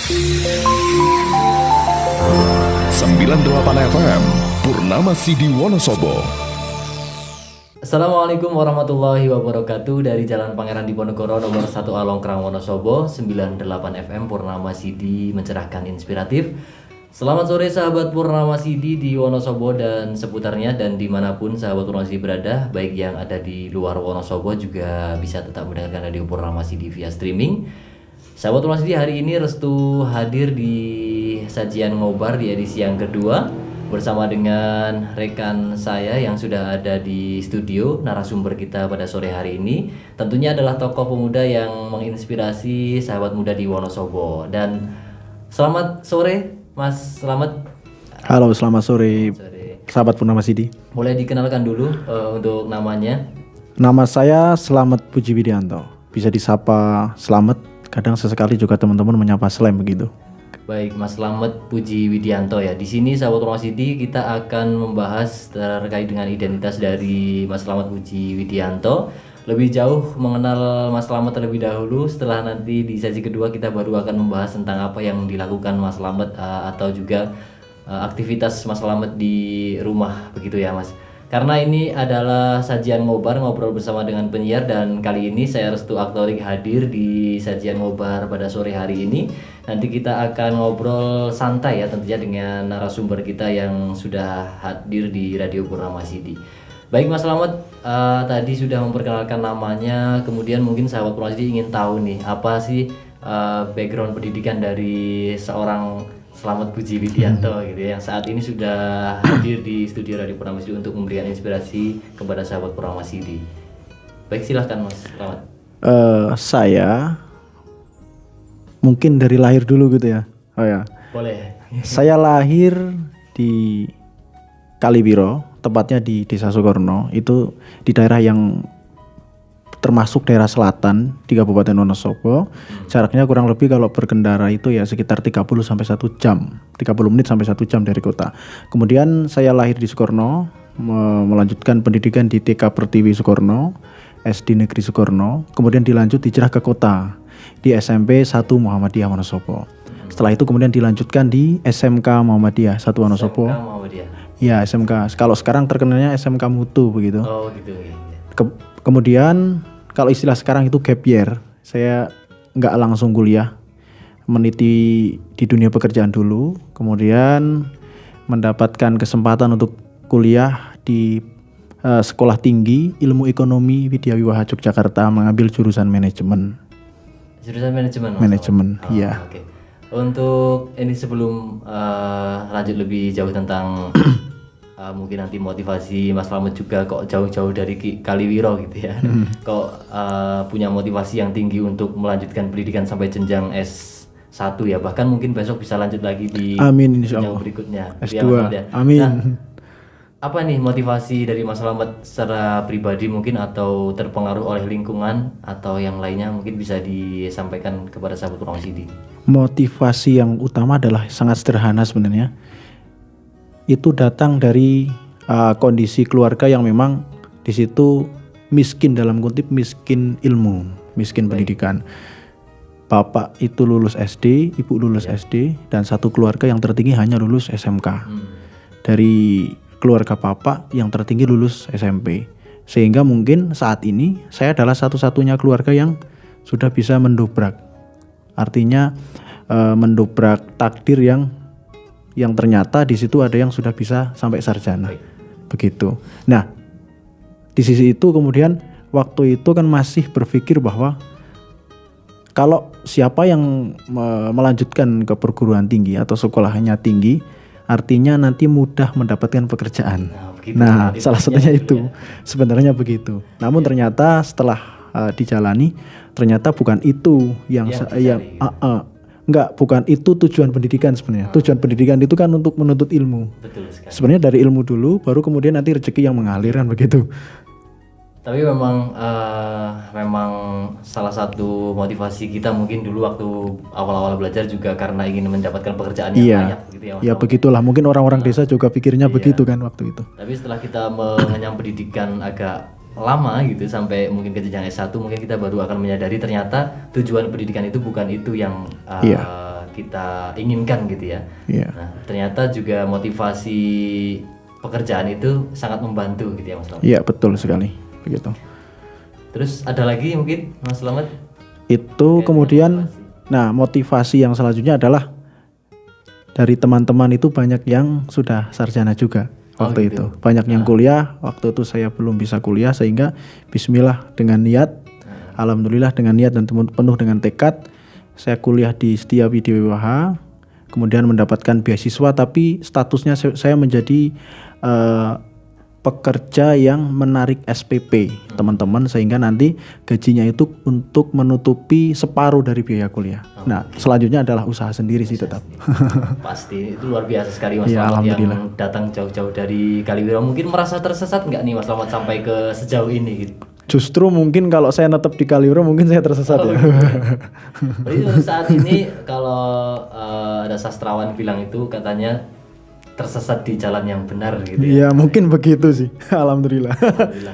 98 FM Purnama Sidi Wonosobo. Assalamualaikum warahmatullahi wabarakatuh. Dari Jalan Pangeran Diponegoro nomor 1 A Longkrang Wonosobo, 98 FM Purnama Sidi mencerahkan inspiratif. Selamat sore sahabat Purnama Sidi di Wonosobo dan seputarnya, dan dimanapun sahabat Purnama Sidi berada, baik yang ada di luar Wonosobo juga bisa tetap mendengarkan radio Purnama Sidi via streaming. Sahabat Purnama Sidi, hari ini Restu hadir di sajian ngobar di edisi yang kedua bersama dengan rekan saya yang sudah ada di studio. Narasumber kita pada sore hari ini tentunya adalah tokoh pemuda yang menginspirasi sahabat muda di Wonosobo. Dan selamat sore Mas Slamet. Halo, selamat sore, sahabat Purnama Sidi. Boleh dikenalkan dulu untuk namanya? Nama saya Slamet Puji Widianto. Bisa disapa Slamet, kadang sesekali juga teman-teman menyapa Slam begitu. Baik, Mas Slamet Puji Widianto ya. Di sini sahabat Purnama Sidi kita akan membahas terkait dengan identitas dari Mas Slamet Puji Widianto. Lebih jauh mengenal Mas Slamet terlebih dahulu. Setelah nanti di sesi kedua kita baru akan membahas tentang apa yang dilakukan Mas Slamet atau juga aktivitas Mas Slamet di rumah begitu ya Mas. Karena ini adalah sajian ngobar, ngobrol bersama dengan penyiar, dan kali ini saya Restu Aktorik hadir di sajian ngobar pada sore hari ini. Nanti kita akan ngobrol santai ya tentunya dengan narasumber kita yang sudah hadir di Radio Purnama Sidi. Baik Mas Slamet, tadi sudah memperkenalkan namanya, kemudian mungkin sahabat Purnama Sidi ingin tahu nih apa sih background pendidikan dari seorang Slamet Puji Widianto gitu ya, yang saat ini sudah hadir di studio Radio Purnama Sidi untuk memberikan inspirasi kepada sahabat Purnama Sidi. Baik, silahkan Mas Slamet. Saya mungkin dari lahir dulu gitu ya. Oh ya. Boleh. Saya lahir di Kaliwiro, tepatnya di Desa Sukorno, itu di daerah yang termasuk daerah selatan di Kabupaten Wonosobo. Jaraknya kurang lebih kalau berkendara itu ya sekitar 30 sampai 1 jam. 30 menit sampai 1 jam dari kota. Kemudian saya lahir di Sukorno, melanjutkan pendidikan di TK Pertiwi Sukorno, SD Negeri Sukorno, kemudian dilanjut hijrah ke kota di SMP 1 Muhammadiyah Wonosobo. Setelah itu kemudian dilanjutkan di SMK Muhammadiyah 1 Wonosobo. SMK Muhammadiyah. Ya, SMK. Kalau sekarang terkenalnya SMK Mutu begitu. Oh gitu ya. Kemudian kalau istilah sekarang itu gap year, saya nggak langsung kuliah, meniti di dunia pekerjaan dulu, kemudian mendapatkan kesempatan untuk kuliah di Sekolah Tinggi Ilmu Ekonomi Widya Wiwaha Yogyakarta, mengambil jurusan manajemen. Jurusan manajemen. Manajemen, iya. Oke. Untuk ini sebelum lanjut lebih jauh tentang mungkin nanti motivasi Mas Slamet juga kok jauh-jauh dari Kaliwiro gitu ya. Kok punya motivasi yang tinggi untuk melanjutkan pendidikan sampai jenjang S1 ya. Bahkan mungkin besok bisa lanjut lagi di Amin, jenjang insyaallah. berikutnya. S2. Ya. Amin. Nah, apa nih motivasi dari Mas Slamet secara pribadi mungkin, atau terpengaruh oleh lingkungan atau yang lainnya, mungkin bisa disampaikan kepada sahabat Purnama Sidi. Motivasi yang utama adalah sangat sederhana sebenarnya. Itu datang dari kondisi keluarga yang memang di situ miskin, dalam kutip miskin ilmu, miskin pendidikan. Bapak itu lulus SD, ibu lulus SD, dan satu keluarga yang tertinggi hanya lulus SMK. Dari keluarga papa yang tertinggi lulus SMP. Sehingga mungkin saat ini saya adalah satu-satunya keluarga yang sudah bisa mendobrak. Artinya mendobrak takdir yang ternyata di situ ada yang sudah bisa sampai sarjana. Begitu. Nah, di sisi itu kemudian waktu itu kan masih berpikir bahwa kalau siapa yang melanjutkan ke perguruan tinggi atau sekolahnya tinggi, artinya nanti mudah mendapatkan pekerjaan. Nah, salah satunya itu sebenarnya begitu. Namun ternyata setelah dijalani, ternyata bukan itu bukan itu tujuan pendidikan sebenarnya. Tujuan pendidikan itu kan untuk menuntut ilmu. Betul sekali. Sebenarnya dari ilmu dulu, baru kemudian nanti rezeki yang mengalir kan begitu. Tapi memang salah satu motivasi kita mungkin dulu waktu awal-awal belajar juga karena ingin mendapatkan pekerjaan yang layak gitu ya Mas. Ya begitulah, mungkin orang-orang desa juga pikirnya begitu kan waktu itu. Tapi setelah kita mengenyam pendidikan agak lama gitu sampai mungkin ke jenjang S1, mungkin kita baru akan menyadari ternyata tujuan pendidikan itu bukan itu yang kita inginkan gitu ya. Iya. Nah, ternyata juga motivasi pekerjaan itu sangat membantu gitu ya Mas Slamet. Iya, betul sekali begitu. Terus ada lagi mungkin Mas Slamet? Itu kemudian, nah motivasi yang selanjutnya adalah dari teman-teman itu banyak yang sudah sarjana juga waktu itu. Banyak yang kuliah, waktu itu saya belum bisa kuliah sehingga bismillah dengan niat, alhamdulillah dengan niat dan penuh dengan tekad, saya kuliah di Setia Widya Wiwaha, kemudian mendapatkan beasiswa tapi statusnya saya menjadi pekerja yang menarik SPP teman-teman, sehingga nanti gajinya itu untuk menutupi separuh dari biaya kuliah. Nah selanjutnya adalah usaha sendiri sih tetap. Pasti itu luar biasa sekali Mas Ya, Slamet alhamdulillah. yang datang jauh-jauh dari Kaliwiro. Mungkin merasa tersesat nggak nih Mas Slamet sampai ke sejauh ini gitu? Justru mungkin kalau saya netap di Kaliwiro mungkin saya tersesat ya. Jadi untuk saat ini kalau ada sastrawan bilang itu katanya tersesat di jalan yang benar gitu ya. Iya mungkin begitu sih. Alhamdulillah.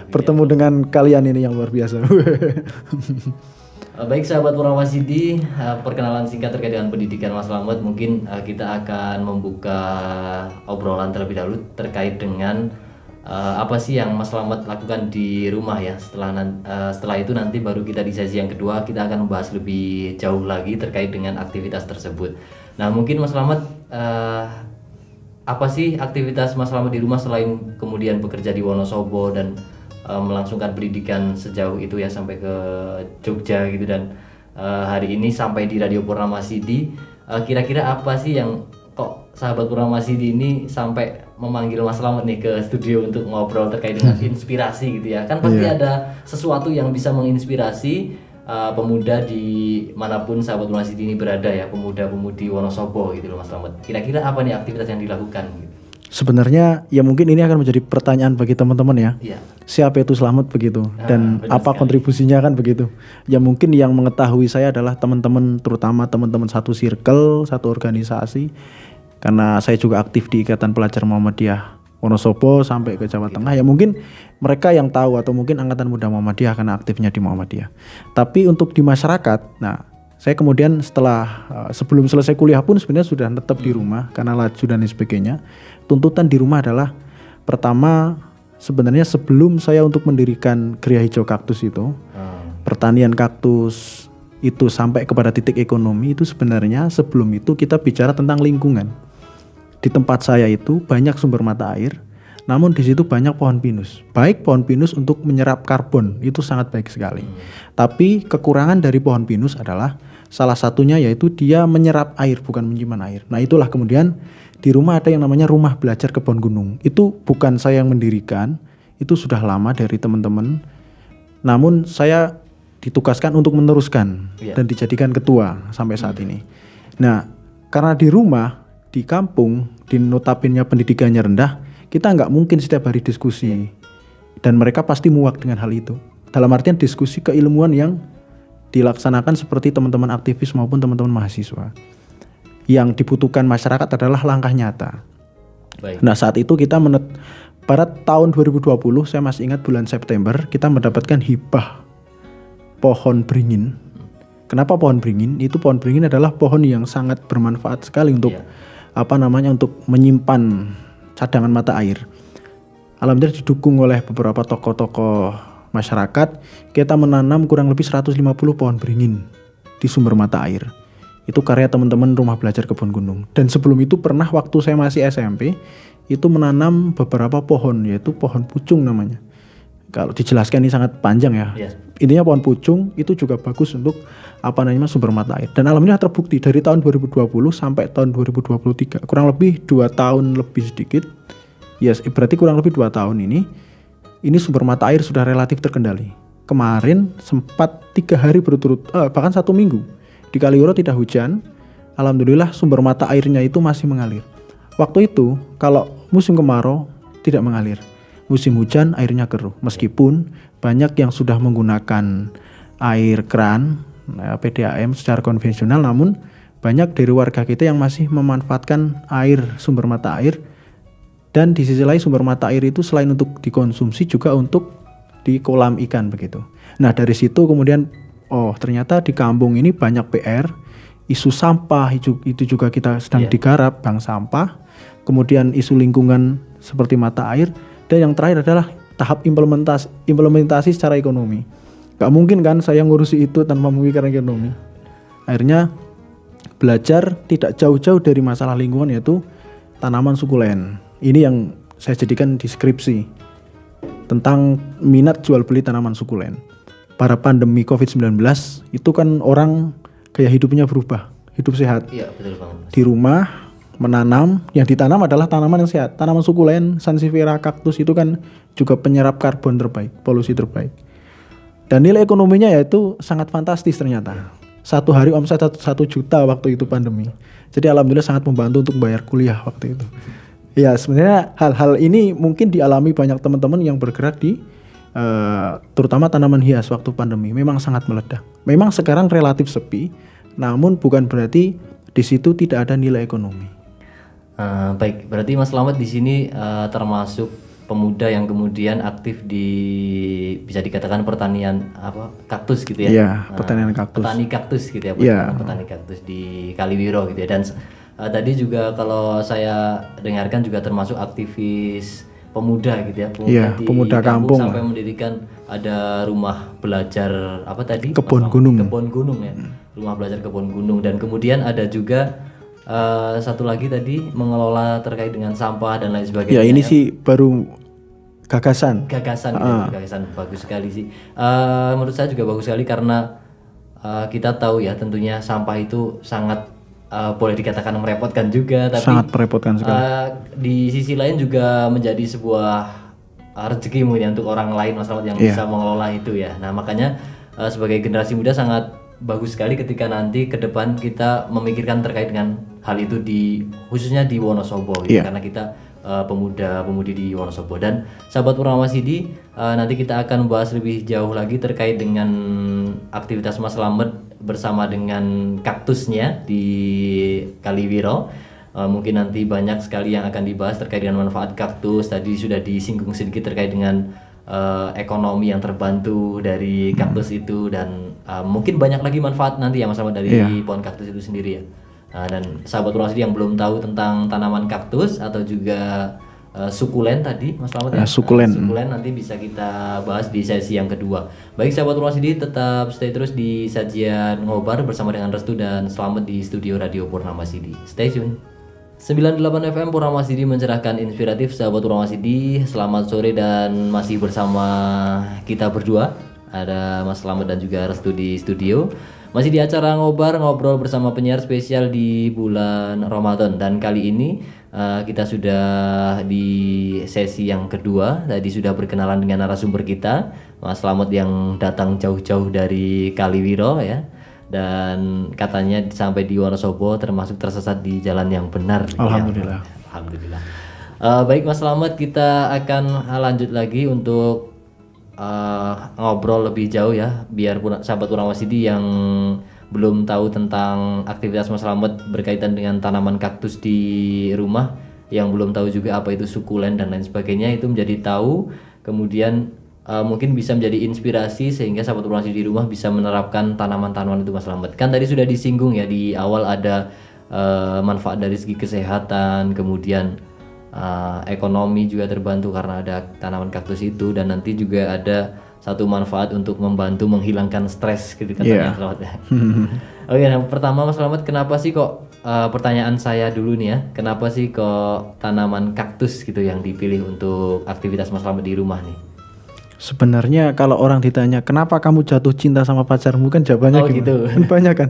Bertemu dengan kalian ini yang luar biasa. Baik sahabat Purnama Sidi, perkenalan singkat terkait dengan pendidikan Mas Slamet. Mungkin kita akan membuka obrolan terlebih dahulu terkait dengan apa sih yang Mas Slamet lakukan di rumah ya. Setelah itu nanti baru kita di sesi yang kedua kita akan membahas lebih jauh lagi terkait dengan aktivitas tersebut. Nah mungkin Mas Slamet apa sih aktivitas Mas Slamet di rumah selain kemudian bekerja di Wonosobo dan melangsungkan pendidikan sejauh itu ya sampai ke Jogja gitu, dan hari ini sampai di Radio Purnama Sidi. Kira-kira apa sih yang kok sahabat Purnama Sidi ini sampai memanggil Mas Slamet nih ke studio untuk ngobrol terkait dengan inspirasi gitu ya? Kan pasti ada sesuatu yang bisa menginspirasi pemuda di manapun sahabat Purnama Sidi ini berada ya, pemuda-pemudi Wonosobo gitu loh Mas Slamet. Kira-kira apa nih aktivitas yang dilakukan gitu? Sebenarnya ya mungkin ini akan menjadi pertanyaan bagi teman-teman ya. Iya. Siapa itu Slamet begitu dan benar apa sekali. kontribusinya kan begitu. Ya mungkin yang mengetahui saya adalah teman-teman, terutama teman-teman satu circle, satu organisasi. Karena saya juga aktif di Ikatan Pelajar Muhammadiyah Wonosobo sampai ke Jawa Tengah. Ya mungkin mereka yang tahu atau mungkin Angkatan Muda Muhammadiyah karena aktifnya di Muhammadiyah. Tapi untuk di masyarakat, nah saya kemudian setelah sebelum selesai kuliah pun sebenarnya sudah tetap di rumah karena laju dan sebagainya. Tuntutan di rumah adalah pertama, sebenarnya sebelum saya untuk mendirikan Gria Hijau Kaktus itu, pertanian kaktus itu sampai kepada titik ekonomi itu sebenarnya sebelum itu kita bicara tentang lingkungan. Di tempat saya itu banyak sumber mata air, namun di situ banyak pohon pinus. Baik pohon pinus untuk menyerap karbon, itu sangat baik sekali. Tapi kekurangan dari pohon pinus adalah salah satunya yaitu dia menyerap air, bukan menyimpan air. Nah itulah kemudian di rumah ada yang namanya Rumah Belajar Kebon Gunung. Itu bukan saya yang mendirikan, itu sudah lama dari teman-teman. Namun saya ditugaskan untuk meneruskan dan dijadikan ketua sampai saat ini. Nah karena di rumah, di kampung, di notabene pendidikannya rendah, kita nggak mungkin setiap hari diskusi. Dan mereka pasti muak dengan hal itu. Dalam artian diskusi keilmuan yang dilaksanakan seperti teman-teman aktivis maupun teman-teman mahasiswa. Yang dibutuhkan masyarakat adalah langkah nyata. Baik. Nah saat itu kita pada tahun 2020, saya masih ingat bulan September, kita mendapatkan hibah pohon beringin. Kenapa pohon beringin? Itu pohon beringin adalah pohon yang sangat bermanfaat sekali untuk untuk menyimpan cadangan mata air. Alhamdulillah didukung oleh beberapa tokoh-tokoh masyarakat, kita menanam kurang lebih 150 pohon beringin di sumber mata air. Itu karya teman-teman Rumah Belajar Kebon Gunung. Dan sebelum itu pernah waktu saya masih SMP, itu menanam beberapa pohon, yaitu pohon pucung namanya. Kalau dijelaskan ini sangat panjang ya. Intinya pohon pucung itu juga bagus untuk sumber mata air. Dan alhamdulillah terbukti dari tahun 2020 sampai tahun 2023, kurang lebih 2 tahun lebih sedikit. Berarti kurang lebih 2 tahun ini sumber mata air sudah relatif terkendali. Kemarin sempat 3 hari berturut, bahkan 1 minggu di Kaliwiro tidak hujan. Alhamdulillah sumber mata airnya itu masih mengalir. Waktu itu kalau musim kemarau tidak mengalir. Musim hujan airnya keruh. Meskipun banyak yang sudah menggunakan air keran, PDAM secara konvensional, namun banyak dari warga kita yang masih memanfaatkan air sumber mata air. Dan di sisi lain sumber mata air itu selain untuk dikonsumsi juga untuk di kolam ikan begitu. Nah dari situ kemudian ternyata di kampung ini banyak PR isu sampah itu juga kita sedang Iya. digarap, bank sampah. Kemudian isu lingkungan seperti mata air, dan yang terakhir adalah tahap implementasi secara ekonomi. Gak mungkin kan saya ngurusi itu tanpa memikirkan ekonomi. Akhirnya belajar tidak jauh-jauh dari masalah lingkungan, yaitu tanaman sukulen. Ini yang saya jadikan deskripsi tentang minat jual beli tanaman sukulen. Pada pandemi COVID-19 itu kan orang gaya hidupnya berubah, hidup sehat. Iya, betul banget, Mas. Di rumah menanam, yang ditanam adalah tanaman yang sehat. Tanaman sukulen, sansevieria, kaktus itu kan juga penyerap karbon terbaik, polusi terbaik. Dan nilai ekonominya yaitu sangat fantastis ternyata. Satu hari omset 1 juta waktu itu pandemi. Jadi alhamdulillah sangat membantu untuk bayar kuliah waktu itu. Ya sebenarnya hal-hal ini mungkin dialami banyak teman-teman yang bergerak di terutama tanaman hias waktu pandemi. Memang sangat meledak. Memang sekarang relatif sepi, namun bukan berarti di situ tidak ada nilai ekonomi. Baik, berarti Mas Slamet di sini termasuk pemuda yang kemudian aktif di, bisa dikatakan pertanian kaktus gitu ya? Iya, pertanian kaktus. Petani kaktus gitu ya, Iya. petani kaktus di Kaliwiro gitu ya. Dan tadi juga kalau saya dengarkan juga termasuk aktivis pemuda gitu ya, Iya, di pemuda kampung sampai mendirikan ada rumah belajar apa tadi? Kebun gunung. Kebun gunung ya, rumah belajar kebun gunung. Dan kemudian ada juga satu lagi tadi mengelola terkait dengan sampah dan lain sebagainya. Ya ini sih baru gagasan. Gagasan bagus sekali sih. Menurut saya juga bagus sekali karena kita tahu ya tentunya sampah itu sangat boleh dikatakan merepotkan juga, tapi Sangat merepotkan sekali. di sisi lain juga menjadi sebuah rezeki mungkin untuk orang lain Mas Slamet yang bisa mengelola itu ya. Nah makanya sebagai generasi muda sangat bagus sekali ketika nanti ke depan kita memikirkan terkait dengan hal itu khususnya di Wonosobo gitu, karena kita pemuda-pemudi di Wonosobo. Dan sahabat Purnama Sidi, nanti kita akan membahas lebih jauh lagi terkait dengan aktivitas Mas Slamet bersama dengan kaktusnya di Kaliwiro. Mungkin nanti banyak sekali yang akan dibahas terkait dengan manfaat kaktus. Tadi sudah disinggung sedikit terkait dengan ekonomi yang terbantu dari kaktus itu, dan mungkin banyak lagi manfaat nanti ya Mas Slamet dari pohon kaktus itu sendiri ya. Dan sahabat Purnama Sidi yang belum tahu tentang tanaman kaktus atau juga sukulen tadi Mas Slamet ya, sukulen. Sukulen nanti bisa kita bahas di sesi yang kedua. Baik sahabat Purnama Sidi, tetap stay terus di sajian ngobar bersama dengan Restu dan Slamet di studio Radio Purnama Sidi. Stay tune. 98 FM Purnama Sidi mencerahkan inspiratif. Sahabat Purnama Sidi, selamat sore dan masih bersama kita berdua. Ada Mas Slamet dan juga Restu di studio. Masih di acara ngobrol bersama penyiar spesial di bulan Ramadan. Dan kali ini kita sudah di sesi yang kedua. Tadi sudah berkenalan dengan narasumber kita, Mas Slamet yang datang jauh-jauh dari Kaliwiro ya. Dan katanya sampai di Wonosobo termasuk tersesat di jalan yang benar. Alhamdulillah. Ya. Alhamdulillah. Baik Mas Slamet, kita akan lanjut lagi untuk ngobrol lebih jauh ya, biar sahabat Purnama Sidi yang belum tahu tentang aktivitas Mas Slamet berkaitan dengan tanaman kaktus di rumah, yang belum tahu juga apa itu sukulen dan lain sebagainya, itu menjadi tahu, kemudian mungkin bisa menjadi inspirasi sehingga sahabat Purnama Sidi di rumah bisa menerapkan tanaman-tanaman itu Mas Slamet. Kan tadi sudah disinggung ya di awal, ada manfaat dari segi kesehatan, kemudian ekonomi juga terbantu karena ada tanaman kaktus itu, dan nanti juga ada satu manfaat untuk membantu menghilangkan stres gitu katanya Mas Slamet ya. Oke, nah pertama Mas Slamet, kenapa sih kok pertanyaan saya dulu nih ya, kenapa sih kok tanaman kaktus gitu yang dipilih untuk aktivitas Mas Slamet di rumah nih? Sebenarnya kalau orang ditanya kenapa kamu jatuh cinta sama pacarmu, kan jawabannya gitu. Kan banyak kan.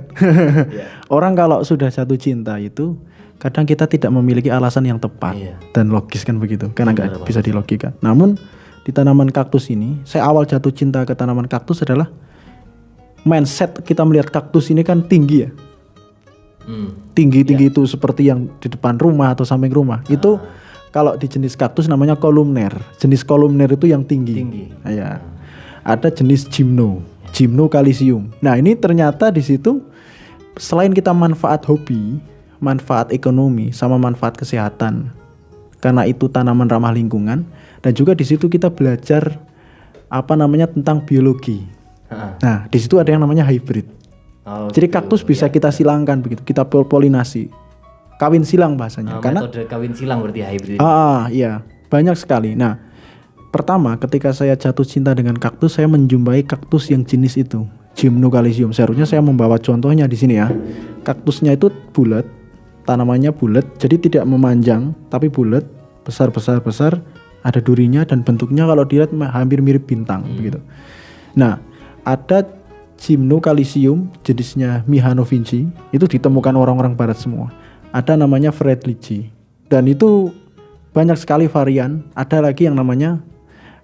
Orang kalau sudah jatuh cinta itu kadang kita tidak memiliki alasan yang tepat dan logis kan begitu, karena nggak bisa dilogika. Namun di tanaman kaktus ini, saya awal jatuh cinta ke tanaman kaktus adalah mindset kita melihat kaktus ini kan tinggi ya, tinggi itu seperti yang di depan rumah atau samping rumah. Itu kalau di jenis kaktus namanya kolumner. Jenis kolumner itu yang tinggi. Ya. Ada jenis gymnocalycium. Nah ini ternyata di situ selain kita manfaat hobi, manfaat ekonomi, sama manfaat kesehatan, karena itu tanaman ramah lingkungan, dan juga di situ kita belajar tentang biologi. Nah di situ ada yang namanya hybrid. Oh, Jadi gitu. kaktus bisa Ya. kita silangkan begitu, kita polinasi, kawin silang bahasanya. Karena Metode kawin silang berarti hybrid. iya, banyak sekali. Nah, pertama ketika saya jatuh cinta dengan kaktus, saya menjumpai kaktus yang jenis itu, Gymnocalcium. Seharusnya saya membawa contohnya di sini ya. Kaktusnya itu bulat, tanamannya bulat, jadi tidak memanjang, tapi bulat, besar, ada durinya dan bentuknya kalau dilihat hampir mirip bintang begitu. Nah, ada Gymnocalcium jenisnya Mihanovici, itu ditemukan orang-orang barat semua. Ada namanya Fredlici, dan itu banyak sekali varian. Ada lagi yang namanya,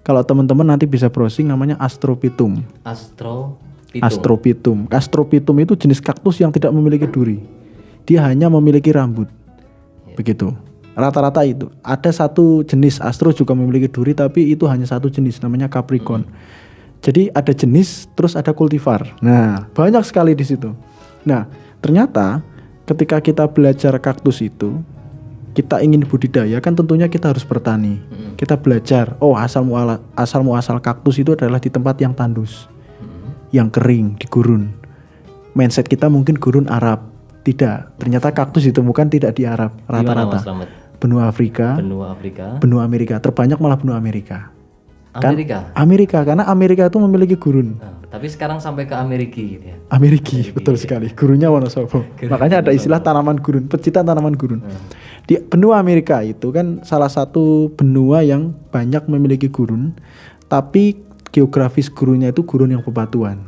kalau teman-teman nanti bisa browsing, namanya Astrophytum. Astrophytum itu jenis kaktus yang tidak memiliki duri, dia hanya memiliki rambut begitu. Rata-rata itu ada satu jenis astro juga memiliki duri, tapi itu hanya satu jenis, namanya Capricorn. Jadi ada jenis, terus ada kultivar. Nah, banyak sekali di situ. Nah, ternyata ketika kita belajar kaktus itu, kita ingin budidaya, kan tentunya kita harus bertani. Kita belajar, asal muasal kaktus itu adalah di tempat yang tandus, yang kering, di gurun. Mindset kita mungkin gurun Arab. Tidak, ternyata kaktus ditemukan tidak di Arab, rata-rata. Benua Afrika, benua Amerika, terbanyak malah benua Amerika. Amerika, karena Amerika itu memiliki gurun. Tapi sekarang sampai ke Amerika gitu ya. Amerika, betul sekali. Gurunnya Wonosobo. Makanya ada istilah tanaman gurun, pecinta tanaman gurun. Di benua Amerika itu kan salah satu benua yang banyak memiliki gurun, tapi geografis gurunnya itu gurun yang bebatuan.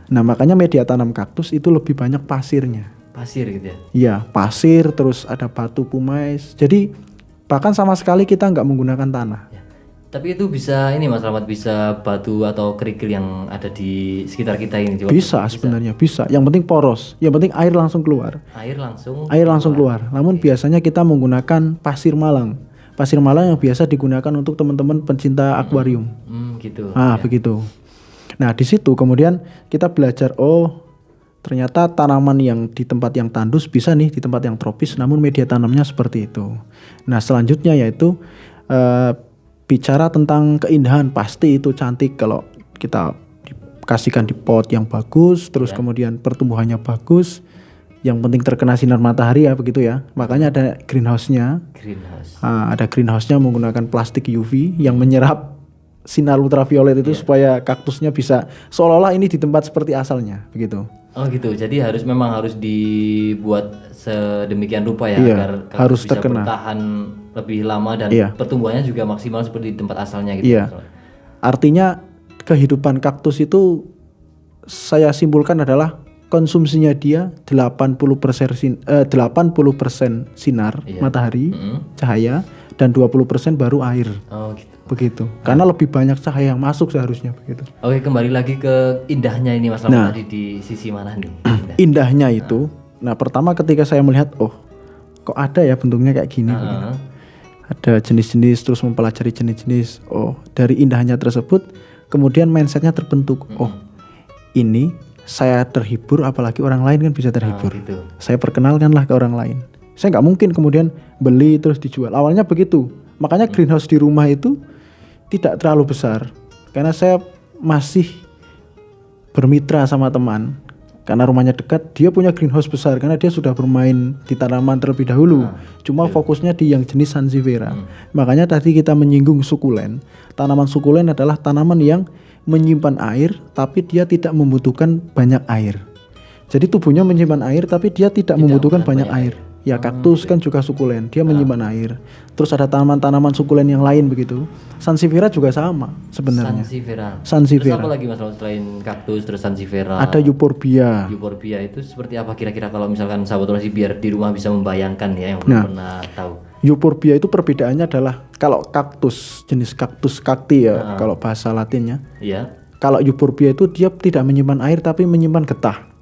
Nah, makanya media tanam kaktus itu lebih banyak pasirnya. Pasir gitu ya? Iya, pasir, terus ada batu pumais. Jadi bahkan sama sekali kita nggak menggunakan tanah. Tapi itu bisa ini Mas Rahmat, bisa batu atau kerikil yang ada di sekitar kita ini. Bisa sebenarnya, bisa. Yang penting poros, yang penting air langsung keluar. Air langsung keluar. Namun biasanya kita menggunakan pasir Malang. Pasir Malang yang biasa digunakan untuk teman-teman pencinta akuarium. Gitu. Begitu. Nah, di situ kemudian kita belajar, ternyata tanaman yang di tempat yang tandus bisa nih di tempat yang tropis, namun media tanamnya seperti itu. Nah, selanjutnya yaitu bicara tentang keindahan. Pasti itu cantik kalau kita kasihkan di pot yang bagus, terus kemudian pertumbuhannya bagus, yang penting terkena sinar matahari ya, begitu ya. Makanya ada greenhouse-nya. Ada greenhouse-nya menggunakan plastik UV yang menyerap sinar ultraviolet itu supaya kaktusnya bisa seolah-olah ini di tempat seperti asalnya, begitu. Oh gitu, jadi memang harus dibuat sedemikian rupa ya, agar harus bisa terkena, bertahan lebih lama dan pertumbuhannya juga maksimal seperti di tempat asalnya gitu. Iya. Artinya kehidupan kaktus itu saya simpulkan adalah konsumsinya dia 80% sinar matahari, cahaya, dan 20% baru air. Oh gitu. Begitu. Karena lebih banyak cahaya yang masuk seharusnya begitu. Oke, kembali lagi ke indahnya ini Mas Rahmat, tadi di sisi mana nih? Indahnya itu, pertama ketika saya melihat, kok ada ya bentuknya kayak gini, begitu. Ada jenis-jenis, terus mempelajari jenis-jenis. Dari indahnya tersebut, kemudian mindsetnya terbentuk. Ini saya terhibur, apalagi orang lain kan bisa terhibur. Gitu. Saya perkenalkanlah ke orang lain. Saya nggak mungkin kemudian beli terus dijual. Awalnya begitu. Makanya greenhouse di rumah itu tidak terlalu besar, karena saya masih bermitra sama teman. Karena rumahnya dekat, dia punya greenhouse besar karena dia sudah bermain di tanaman terlebih dahulu. Cuma fokusnya di yang jenis Sansevieria. Makanya tadi kita menyinggung sukulen. Tanaman sukulen adalah tanaman yang menyimpan air, tapi dia tidak membutuhkan banyak air. Jadi tubuhnya menyimpan air, tapi dia tidak membutuhkan banyak air. Ya, kaktus kan juga sukulen, dia menyimpan air. Terus ada tanaman-tanaman sukulen yang lain begitu. Sansevieria juga sama sebenarnya. Sansevieria. Terus apa lagi Mas selain kaktus terus Sansevieria? Ada Euphorbia. Euphorbia itu seperti apa kira-kira, kalau misalkan sahabat orasi biar di rumah bisa membayangkan ya, yang belum pernah tahu. Euphorbia itu perbedaannya adalah, kalau kaktus jenis kaktus kakti ya, kalau bahasa Latinnya. Iya. Kalau Euphorbia itu dia tidak menyimpan air tapi menyimpan getah.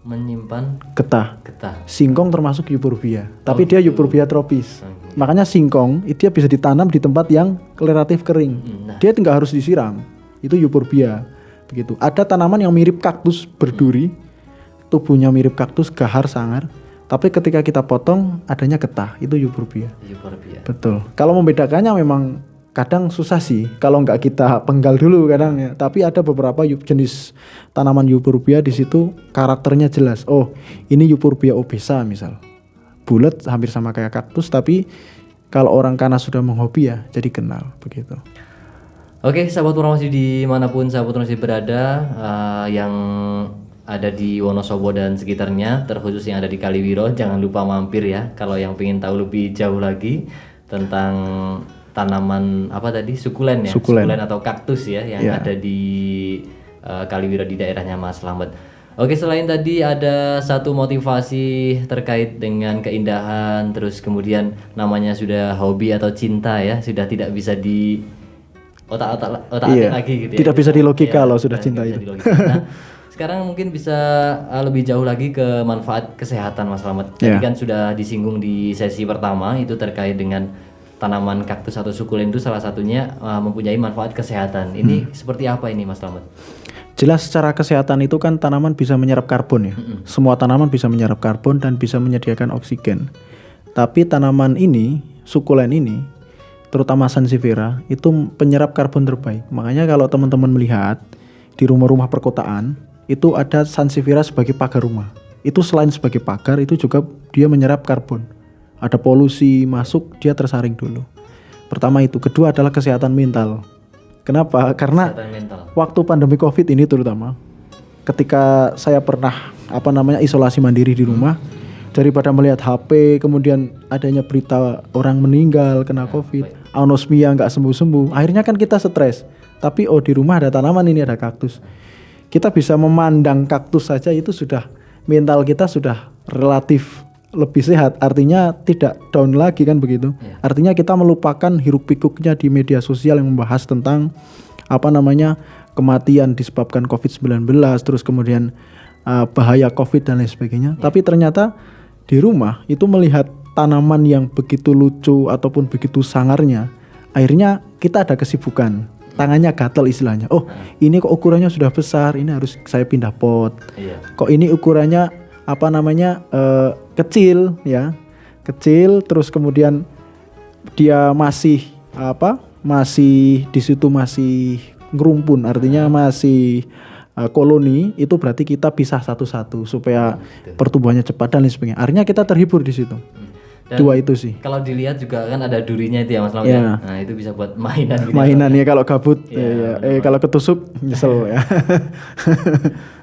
Getah. Singkong termasuk Euphorbia, tapi dia Euphorbia tropis. Makanya singkong itu dia bisa ditanam di tempat yang relatif kering. Dia nggak harus disiram. Itu Euphorbia. Begitu. Ada tanaman yang mirip kaktus berduri, tubuhnya mirip kaktus, gahar sangar, tapi ketika kita potong adanya getah. Itu Euphorbia. Betul. Kalau membedakannya memang kadang susah sih kalau nggak kita penggal dulu kadang ya. Tapi ada beberapa jenis tanaman euphorbia di situ karakternya jelas. Oh, ini euphorbia obesa misal. Bulat hampir sama kayak kaktus, tapi kalau orang karena sudah menghobi ya jadi kenal begitu. Oke, sahabat Purnamasi dimanapun sahabat Purnamasi berada, yang ada di Wonosobo dan sekitarnya, terkhusus yang ada di Kaliwiro, jangan lupa mampir ya kalau yang pengen tahu lebih jauh lagi tentang tanaman apa tadi, sukulen ya, sukulen atau kaktus ya yang ada di Kaliwiro di daerahnya Mas Slamet. Oke, selain tadi ada satu motivasi terkait dengan keindahan, terus kemudian namanya sudah hobi atau cinta ya, sudah tidak bisa di otak-atik lagi gitu ya. Tidak bisa di logika loh sudah cinta itu. Nah, sekarang mungkin bisa lebih jauh lagi ke manfaat kesehatan Mas Slamet. Tadi kan sudah disinggung di sesi pertama itu terkait dengan tanaman kaktus atau sukulen itu salah satunya mempunyai manfaat kesehatan. Ini seperti apa ini Mas Slamet? Jelas secara kesehatan itu kan tanaman bisa menyerap karbon ya. Semua tanaman bisa menyerap karbon dan bisa menyediakan oksigen. Tapi tanaman ini, sukulen ini, terutama sansevieria, itu penyerap karbon terbaik. Makanya kalau teman-teman melihat di rumah-rumah perkotaan, itu ada sansevieria sebagai pagar rumah. Itu selain sebagai pagar, itu juga dia menyerap karbon. Ada polusi masuk, dia tersaring dulu. Pertama itu. Kedua adalah kesehatan mental. Kenapa? Karena waktu pandemi COVID ini terutama, ketika saya pernah isolasi mandiri di rumah, daripada melihat HP, kemudian adanya berita orang meninggal kena COVID, anosmia nggak sembuh-sembuh, akhirnya kan kita stres. Tapi di rumah ada tanaman ini, ada kaktus. Kita bisa memandang kaktus saja itu sudah, mental kita sudah relatif lebih sehat, artinya tidak down lagi kan begitu. Artinya kita melupakan hiruk pikuknya di media sosial yang membahas tentang kematian disebabkan COVID-19, terus kemudian bahaya COVID dan lain sebagainya. Tapi ternyata di rumah itu melihat tanaman yang begitu lucu ataupun begitu sangarnya, akhirnya kita ada kesibukan, tangannya gatel istilahnya. Oh, ini kok ukurannya sudah besar, ini harus saya pindah pot. Kok ini ukurannya kecil ya, kecil, terus kemudian dia masih di situ masih ngerumpun, artinya masih koloni, itu berarti kita pisah satu-satu supaya pertumbuhannya cepat dan lain sebagainya. Akhirnya kita terhibur di situ. Dan dua itu sih. Kalau dilihat juga kan ada durinya itu ya Mas Slamet. Nah, itu bisa buat mainan gitu. Mainan ya kalau gabut. Kalau ketusuk nyesel ya.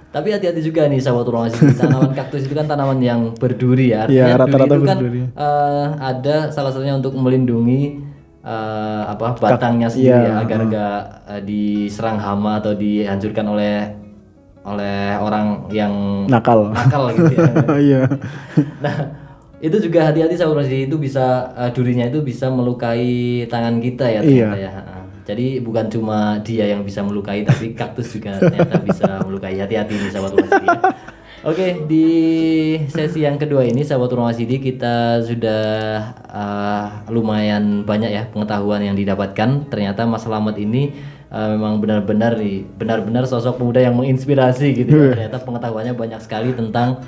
Tapi hati-hati juga nih sahabat Purnamasi. Tanaman kaktus itu kan tanaman yang berduri ya. Artinya rata-rata duri itu kan berduri. Ada salah satunya untuk melindungi batangnya sendiri ya, agar enggak diserang hama atau dihancurkan oleh orang yang nakal gitu ya. Nah, itu juga hati-hati sahabat Purnamasi, itu bisa durinya itu bisa melukai tangan kita ya ternyata ya. Jadi bukan cuma dia yang bisa melukai, tapi kaktus juga ternyata bisa melukai. Hati-hati nih sahabat Purnamasi ya. Oke, di sesi yang kedua ini sahabat Purnamasi kita sudah lumayan banyak ya pengetahuan yang didapatkan. Ternyata Mas Slamet ini memang benar-benar sosok pemuda yang menginspirasi gitu ya. Ternyata pengetahuannya banyak sekali tentang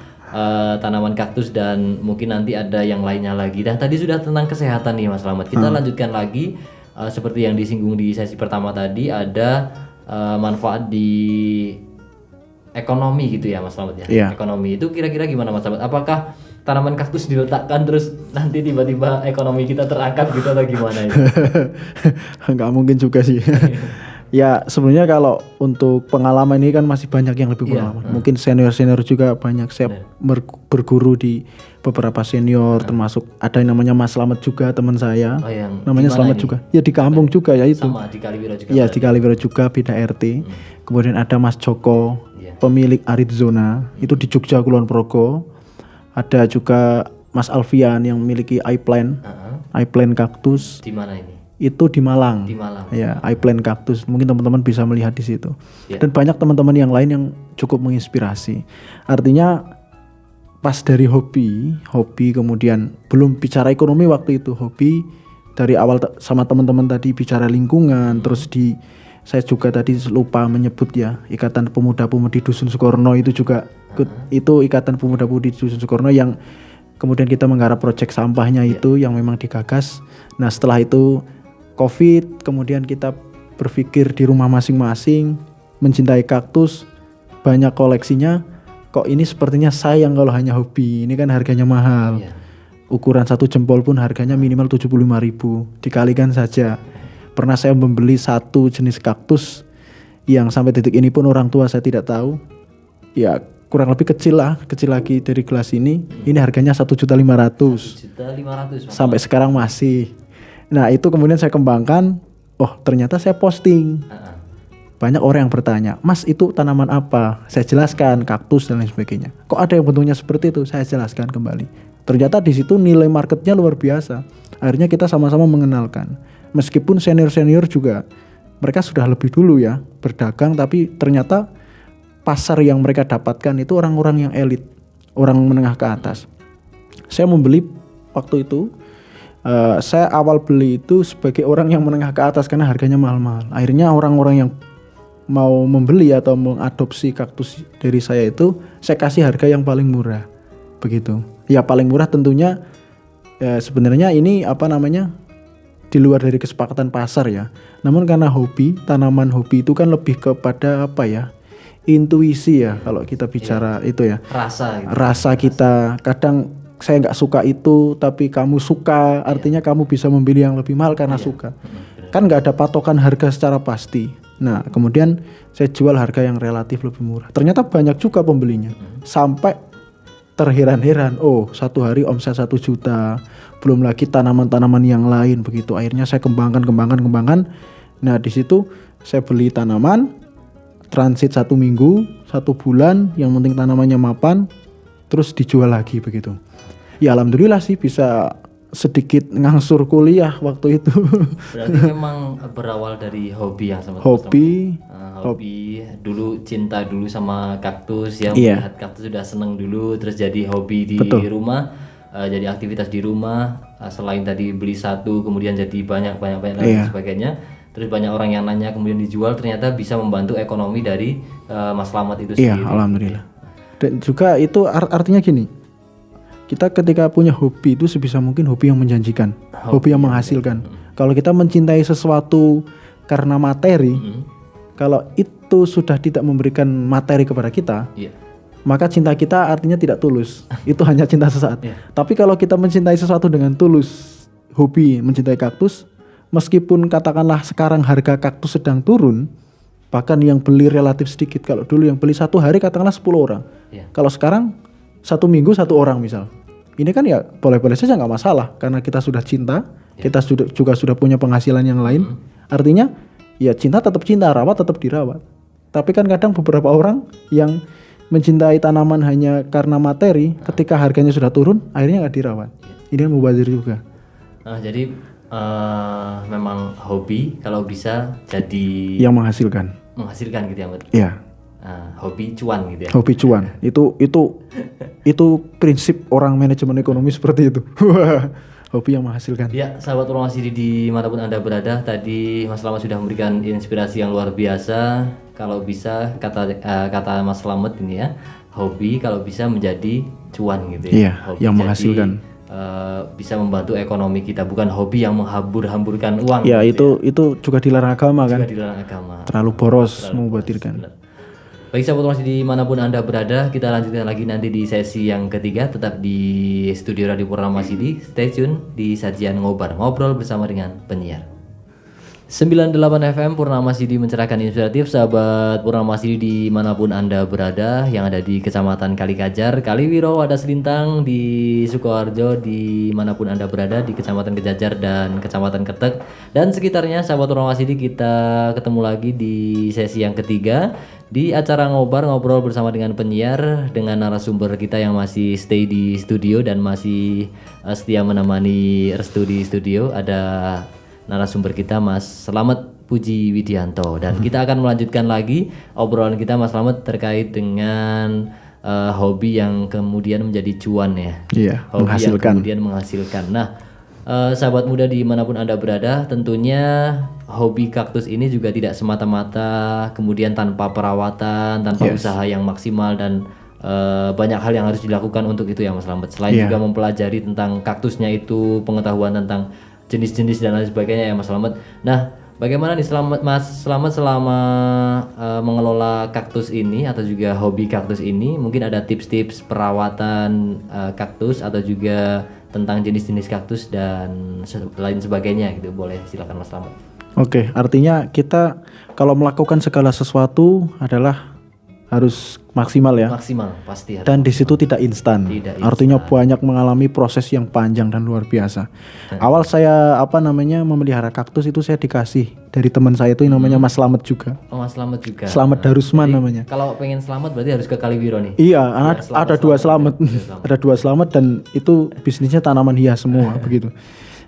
tanaman kaktus dan mungkin nanti ada yang lainnya lagi. Dan tadi sudah tentang kesehatan nih Mas Slamet. Kita lanjutkan lagi. Seperti yang disinggung di sesi pertama tadi, ada manfaat di ekonomi gitu ya Mas Slamet ya. Ekonomi itu kira-kira gimana Mas Slamet? Apakah tanaman kaktus diletakkan terus nanti tiba-tiba ekonomi kita terangkat gitu atau gimana itu? Nggak mungkin juga sih. Ya sebenarnya kalau untuk pengalaman ini kan masih banyak yang lebih pengalaman. Mungkin senior-senior juga banyak. Saya berguru di beberapa senior, termasuk ada yang namanya Mas Slamet juga teman saya. Namanya Slamet ini? Juga. Ya di kampung juga ya itu. Sama di Kaliwiro juga. Ya di Kaliwiro juga, beda RT. Kemudian ada Mas Joko, pemilik Arizona, itu di Jogja Kulon Progo. Ada juga Mas Alfian yang memiliki iPlant kaktus. Di mana ini? Itu di Malang. Ya, iPlant kaktus. Mungkin teman-teman bisa melihat di situ. Dan banyak teman-teman yang lain yang cukup menginspirasi. Artinya pas dari hobi kemudian belum bicara ekonomi waktu itu, hobi dari awal sama teman-teman tadi bicara lingkungan, terus saya juga tadi lupa menyebut ya, Ikatan Pemuda-Pemudi Dusun Sukorno itu juga itu Ikatan Pemuda-Pemudi Dusun Sukorno yang kemudian kita menggarap proyek sampahnya itu yang memang digagas. Nah, setelah itu COVID, kemudian kita berpikir di rumah masing-masing, mencintai kaktus, banyak koleksinya, kok ini sepertinya sayang kalau hanya hobi, ini kan harganya mahal. Iya. Ukuran 1 jempol pun harganya minimal 75.000, dikalikan saja. Pernah saya membeli satu jenis kaktus yang sampai detik ini pun orang tua saya tidak tahu. Ya kurang lebih kecil lagi dari gelas ini. Ini harganya 1.500.000. 1.500.000 Sampai sekarang masih. Nah itu kemudian saya kembangkan. Oh ternyata saya posting. Banyak orang yang bertanya, Mas itu tanaman apa? Saya jelaskan, kaktus dan lain sebagainya. Kok ada yang bentuknya seperti itu? Saya jelaskan kembali. Ternyata di situ nilai marketnya luar biasa. Akhirnya kita sama-sama mengenalkan. Meskipun senior-senior juga, mereka sudah lebih dulu ya berdagang, tapi ternyata pasar yang mereka dapatkan itu orang-orang yang elit, orang menengah ke atas. Saya membeli waktu itu, saya awal beli itu sebagai orang yang menengah ke atas karena harganya mahal-mahal. Akhirnya orang-orang yang mau membeli atau mengadopsi kaktus dari saya itu, saya kasih harga yang paling murah, begitu. Ya paling murah tentunya sebenarnya ini di luar dari kesepakatan pasar ya. Namun karena hobi, tanaman hobi itu kan lebih kepada intuisi ya kalau kita bicara itu ya. Rasa gitu. Rasa kita, kadang saya nggak suka itu tapi kamu suka, artinya kamu bisa membeli yang lebih mahal karena suka. Kan nggak ada patokan harga secara pasti. Nah kemudian saya jual harga yang relatif lebih murah. Ternyata banyak juga pembelinya. Sampai terheran-heran, satu hari omset 1 juta, belum lagi tanaman-tanaman yang lain begitu. Akhirnya saya kembangkan. Nah di situ saya beli tanaman, transit 1 minggu, 1 bulan, yang penting tanamannya mapan, terus dijual lagi begitu. Ya alhamdulillah sih bisa sedikit ngangsur kuliah waktu itu. Berarti memang berawal dari hobi yang sama. Hobi dulu, cinta dulu sama kaktus ya. Iya. Melihat kaktus sudah seneng dulu, terus jadi hobi di rumah, jadi aktivitas di rumah. Selain tadi beli satu kemudian jadi banyak dan sebagainya. Terus banyak orang yang nanya kemudian dijual, ternyata bisa membantu ekonomi dari Mas Slamet itu sendiri. Iya alhamdulillah. Dan juga itu artinya gini, kita ketika punya hobi itu sebisa mungkin hobi yang menjanjikan, hobi yang menghasilkan. Kalau kita mencintai sesuatu karena materi, kalau itu sudah tidak memberikan materi kepada kita, maka cinta kita artinya tidak tulus. Itu hanya cinta sesaat. Tapi kalau kita mencintai sesuatu dengan tulus, hobi mencintai kaktus, meskipun katakanlah sekarang harga kaktus sedang turun, bahkan yang beli relatif sedikit. Kalau dulu yang beli 1 hari katakanlah 10 orang. Kalau sekarang 1 minggu 1 orang misal. Ini kan ya boleh-boleh saja nggak masalah karena kita sudah cinta, kita juga sudah punya penghasilan yang lain. Artinya ya cinta tetap cinta, rawat tetap dirawat. Tapi kan kadang beberapa orang yang mencintai tanaman hanya karena materi, ketika harganya sudah turun, akhirnya nggak dirawat. Ini kan mubazir juga. Jadi memang hobi kalau bisa jadi yang menghasilkan gitu ya, Mbak. Iya. Hobi cuan gitu ya. Hobi cuan. Itu prinsip orang manajemen ekonomi seperti itu. Hobi yang menghasilkan. Ya, sahabat Ruang Masidi dimanapun Anda berada, tadi Mas Slamet sudah memberikan inspirasi yang luar biasa. Kalau bisa kata Mas Slamet ini ya, hobi kalau bisa menjadi cuan gitu ya. Iya, hobi yang menghasilkan. Bisa membantu ekonomi kita, bukan hobi yang menghambur-hamburkan uang. Ya, gitu itu juga dilarang agama kan. Juga dilarang agama. Terlalu boros membuatirkan. Baik sahabat Ruang Masidi dimanapun Anda berada, kita lanjutkan lagi nanti di sesi yang ketiga, tetap di studio Radio Purnama Masidi. Stay tune di sajian ngobrol bersama dengan penyiar 98 FM Purnama Masidi mencerahkan inspiratif. Sahabat Purnama Masidi dimanapun Anda berada, yang ada di Kecamatan Kalikajar, Kaliwiro, Wadas Lintang, di Sukoharjo, dimanapun Anda berada, di Kecamatan Kejajar dan Kecamatan Ketek dan sekitarnya. Sahabat Purnama Masidi, kita ketemu lagi di sesi yang ketiga di acara ngobrol bersama dengan penyiar, dengan narasumber kita yang masih stay di studio dan masih setia menemani Restu di studio. Ada narasumber kita Mas Slamet Puji Widianto, dan kita akan melanjutkan lagi obrolan kita Mas Slamet terkait dengan hobi yang kemudian menjadi cuan ya. Iya, hobi menghasilkan. yang kemudian menghasilkan. Nah, sahabat muda dimanapun Anda berada, tentunya hobi kaktus ini juga tidak semata-mata kemudian tanpa perawatan, tanpa usaha yang maksimal, dan banyak hal yang harus dilakukan untuk itu ya Mas Slamet. Selain juga mempelajari tentang kaktusnya itu, pengetahuan tentang jenis-jenis dan lain sebagainya ya Mas Slamet. Nah, bagaimana nih Mas Slamet selama mengelola kaktus ini atau juga hobi kaktus ini? Mungkin ada tips-tips perawatan kaktus atau juga tentang jenis-jenis kaktus dan lain sebagainya gitu. Boleh silakan Mas Slamet. Oke, artinya kita kalau melakukan segala sesuatu adalah harus maksimal ya. Maksimal pasti harus. Dan di situ tidak instan. Artinya banyak mengalami proses yang panjang dan luar biasa. Awal saya memelihara kaktus itu saya dikasih dari teman saya itu yang namanya Mas Slamet juga. Oh, Mas Slamet juga. Slamet Darusman namanya. Kalau pengen selamat berarti harus ke Kaliwiro nih. Iya, ada dua Slamet. Ada dua Slamet dan itu bisnisnya tanaman hias semua begitu.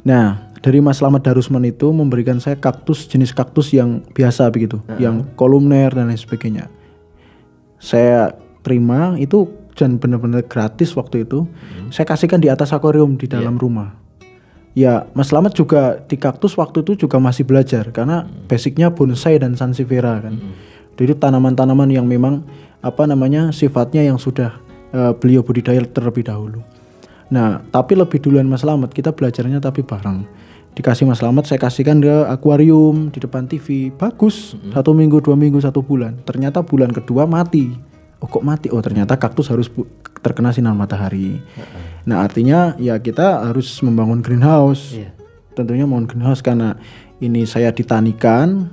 Nah, dari Mas Slamet Darusman itu memberikan saya jenis kaktus yang biasa begitu, yang kolumner dan lain sebagainya. Saya terima itu dan benar-benar gratis waktu itu. Saya kasihkan di atas akuarium di dalam rumah. Ya, Mas Slamet juga di kaktus waktu itu juga masih belajar karena basicnya bonsai dan sansevieria kan. Jadi tanaman-tanaman yang memang sifatnya yang sudah beliau budidaya terlebih dahulu. Nah, tapi lebih duluan Mas Slamet kita belajarnya tapi bareng. Dikasih Mas Slamet, saya kasihkan ke akuarium di depan TV, bagus. 1 minggu, 2 minggu, 1 bulan. Ternyata bulan kedua mati. Oh kok mati? Oh ternyata kaktus harus terkena sinar matahari. Nah artinya ya kita harus membangun greenhouse. Tentunya membangun greenhouse karena ini saya ditanikan,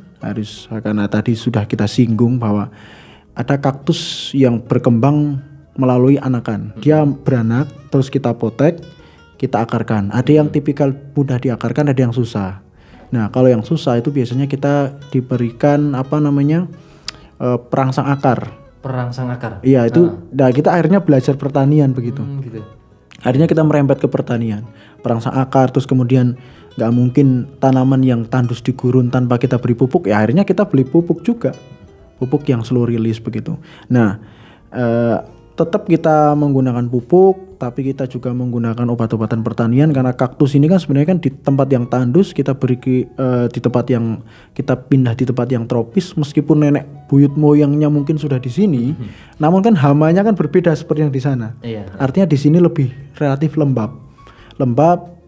karena tadi sudah kita singgung bahwa ada kaktus yang berkembang melalui anakan. Dia beranak, terus kita potek, kita akarkan. Ada yang tipikal mudah diakarkan, ada yang susah. Nah, kalau yang susah itu biasanya kita diberikan perangsang akar. Perangsang akar. Iya, itu. Nah, kita akhirnya belajar pertanian begitu. Gitu. Akhirnya kita merembet ke pertanian. Perangsang akar, terus kemudian nggak mungkin tanaman yang tandus di gurun tanpa kita beri pupuk. Ya akhirnya kita beli pupuk juga. Pupuk yang slow release begitu. Nah, tetap kita menggunakan pupuk, tapi kita juga menggunakan obat-obatan pertanian karena kaktus ini kan sebenarnya kan di tempat yang tandus kita beri di tempat yang kita pindah di tempat yang tropis, meskipun nenek buyut moyangnya mungkin sudah di sini, namun kan hamanya kan berbeda seperti yang di sana. Artinya di sini lebih relatif lembab,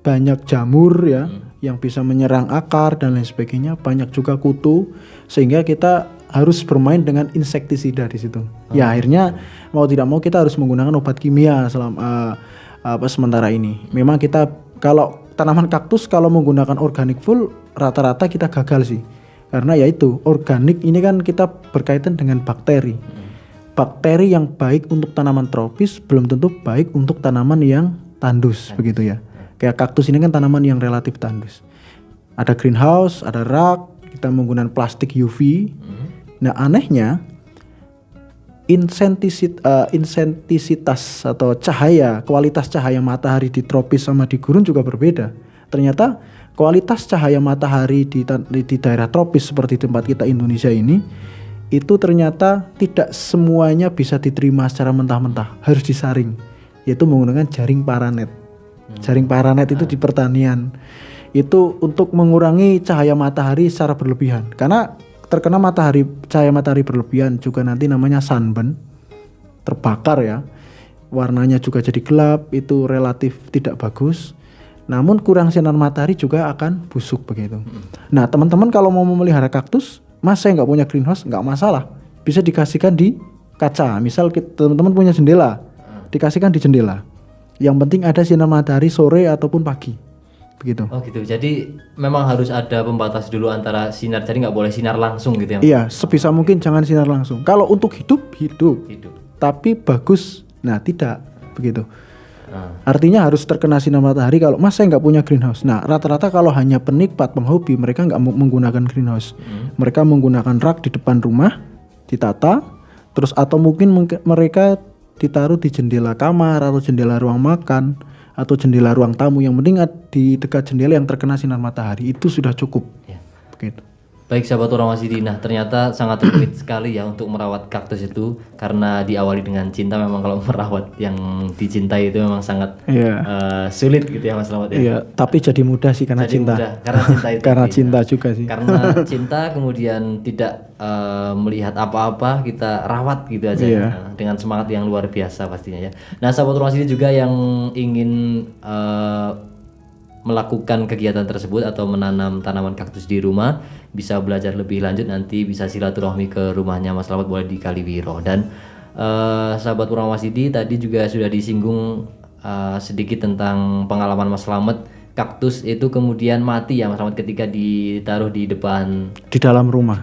banyak jamur ya yang bisa menyerang akar dan lain sebagainya, banyak juga kutu sehingga kita harus bermain dengan insektisida di situ. Ya akhirnya mau tidak mau kita harus menggunakan obat kimia selama sementara ini. Memang kita kalau tanaman kaktus kalau menggunakan organik full rata-rata kita gagal sih. Karena yaitu organik ini kan kita berkaitan dengan bakteri. Bakteri yang baik untuk tanaman tropis belum tentu baik untuk tanaman yang tandus begitu ya. Kayak kaktus ini kan tanaman yang relatif tandus. Ada greenhouse, ada rak, kita menggunakan plastik UV. Nah anehnya intensititas atau kualitas cahaya matahari di tropis sama di gurun juga berbeda. Ternyata kualitas cahaya matahari di daerah tropis seperti tempat kita Indonesia ini itu ternyata tidak semuanya bisa diterima secara mentah-mentah, harus disaring, yaitu menggunakan jaring paranet. Jaring paranet itu di pertanian itu untuk mengurangi cahaya matahari secara berlebihan, karena terkena cahaya matahari berlebihan juga nanti namanya sunburn, terbakar ya, warnanya juga jadi gelap, itu relatif tidak bagus. Namun kurang sinar matahari juga akan busuk begitu. Nah teman-teman kalau mau memelihara kaktus, mas saya nggak punya greenhouse, nggak masalah, bisa dikasihkan di kaca. Misal teman-teman punya jendela, dikasihkan di jendela. Yang penting ada sinar matahari sore ataupun pagi. Begitu. Oh gitu. Jadi memang harus ada pembatas dulu antara sinar. Jadi nggak boleh sinar langsung gitu ya? Iya, sebisa mungkin jangan sinar langsung. Kalau untuk hidup. Tapi bagus. Nah tidak begitu. Artinya harus terkena sinar matahari. Kalau mas saya nggak punya greenhouse. Nah rata-rata kalau hanya penikmat penghobi mereka nggak menggunakan greenhouse. Mereka menggunakan rak di depan rumah, ditata, terus atau mungkin mereka ditaruh di jendela kamar atau jendela ruang makan atau jendela ruang tamu. Yang penting di dekat jendela yang terkena sinar matahari itu sudah cukup. Begitu. Baik sahabat Oramasidi, nah ternyata sangat rumit sekali ya untuk merawat kaktus itu, karena diawali dengan cinta. Memang kalau merawat yang dicintai itu memang sangat sulit gitu ya Mas Slamet ya. Iya, tapi jadi mudah sih karena cinta. Karena cinta itu. Karena cinta juga sih. Karena cinta kemudian tidak melihat apa-apa, kita rawat gitu aja dengan semangat yang luar biasa pastinya ya. Nah sahabat Oramasidi juga yang ingin melakukan kegiatan tersebut atau menanam tanaman kaktus di rumah, bisa belajar lebih lanjut, nanti bisa silaturahmi ke rumahnya Mas Slamet, boleh di Kaliwiro. Dan sahabat Purnama Sidi, tadi juga sudah disinggung sedikit tentang pengalaman Mas Slamet. Kaktus itu kemudian mati ya Mas Slamet ketika ditaruh di depan Di dalam rumah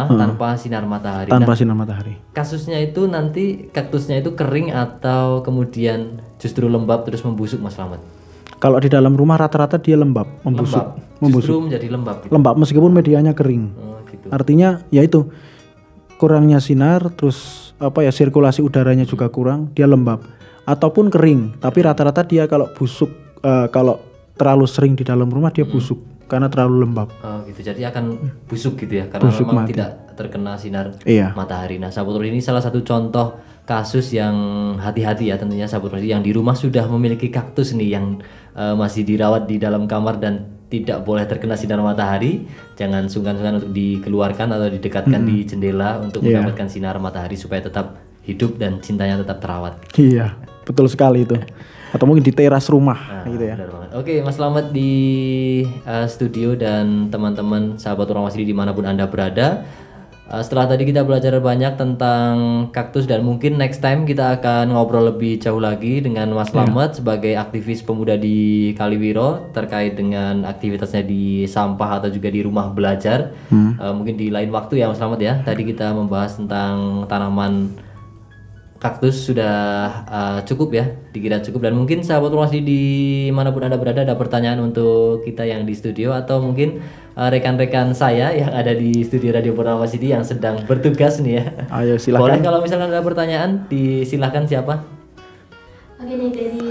tanpa sinar matahari. tanpa sinar matahari. Kasusnya itu nanti kaktusnya itu kering atau kemudian justru lembab terus membusuk Mas Slamet? Kalau di dalam rumah rata-rata dia lembab, membusuk. Justru menjadi lembab gitu. Lembab meskipun medianya kering. Oh, gitu. Artinya ya itu kurangnya sinar, terus sirkulasi udaranya juga kurang, dia lembab. Ataupun kering, tapi rata-rata dia kalau busuk, kalau terlalu sering di dalam rumah dia busuk karena terlalu lembab. Oh gitu, jadi akan busuk gitu ya, karena Busuk, memang mati. tidak terkena sinar Iya. matahari. Nah sahabat Purnama, ini salah satu contoh kasus yang hati-hati ya tentunya sahabat Purnama, yang di rumah sudah memiliki kaktus nih yang masih dirawat di dalam kamar dan tidak boleh terkena sinar matahari. Jangan sungkan-sungkan untuk dikeluarkan atau didekatkan di jendela untuk Iya. mendapatkan sinar matahari supaya tetap hidup dan cintanya tetap terawat. Iya, betul sekali itu. Atau mungkin di teras rumah gitu ya. Benar banget. Oke, Mas Slamet di studio dan teman-teman sahabat Purnama Sidi dimanapun Anda berada. Setelah tadi kita belajar banyak tentang kaktus, dan mungkin next time kita akan ngobrol lebih jauh lagi dengan Mas Slamet sebagai aktivis pemuda di Kaliwiro terkait dengan aktivitasnya di sampah atau juga di rumah belajar. Mungkin di lain waktu ya Mas Slamet ya. Tadi kita membahas tentang tanaman kaktus sudah cukup ya, dikira cukup. Dan mungkin sahabat Purnama Sidi dimanapun Anda berada, ada pertanyaan untuk kita yang di studio, atau mungkin rekan-rekan saya yang ada di studio Radio Purnama Sidi yang sedang bertugas nih ya. Ayo silakan. Boleh kalau misalkan ada pertanyaan, disilahkan siapa? Oke nih, dari